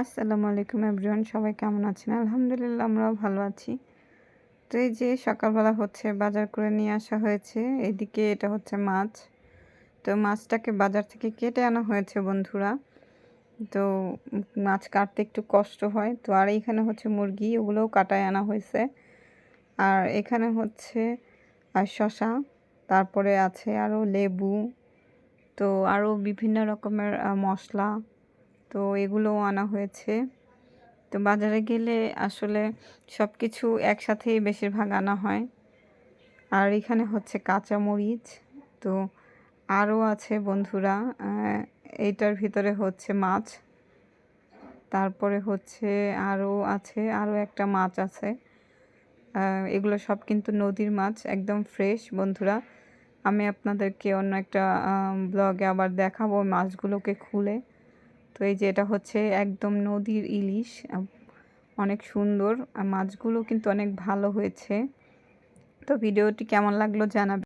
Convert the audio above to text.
আসসালামু আলাইকুম এভরিওয়ান, সবাই কেমন আছেন? আলহামদুলিল্লাহ আমরাও ভালো আছি। তো এই যে সকালবেলা হচ্ছে বাজার করে নিয়ে আসা হয়েছে। এদিকে এটা হচ্ছে মাছ। তো মাছটাকে বাজার থেকে কেটে আনা হয়েছে বন্ধুরা। তো মাছ কাটতে একটু কষ্ট হয়। তো আর এইখানে হচ্ছে মুরগি, ওগুলোও কাটায় আনা হয়েছে। আর এখানে হচ্ছে শসা, তারপরে আছে আরও লেবু, তো আরও বিভিন্ন রকমের মশলা, তো এগুলোও আনা হয়েছে। তো বাজারে গেলে আসলে সব কিছু একসাথেই বেশিরভাগ আনা হয়। আর এখানে হচ্ছে কাঁচামরিচ, তো আরও আছে বন্ধুরা। এইটার ভিতরে হচ্ছে মাছ, তারপরে হচ্ছে আরও একটা মাছ আছে। এগুলো সব কিন্তু নদীর মাছ, একদম ফ্রেশ বন্ধুরা। আমি আপনাদেরকে অন্য একটা ব্লগে আবার দেখাবো মাছগুলোকে খুলে। তো এই যে এটা হচ্ছে একদম নদীর ইলিশ, অনেক সুন্দর। মাছগুলো কিন্তু অনেক ভালো হয়েছে। তো ভিডিওটি কেমন লাগলো জানাবেন।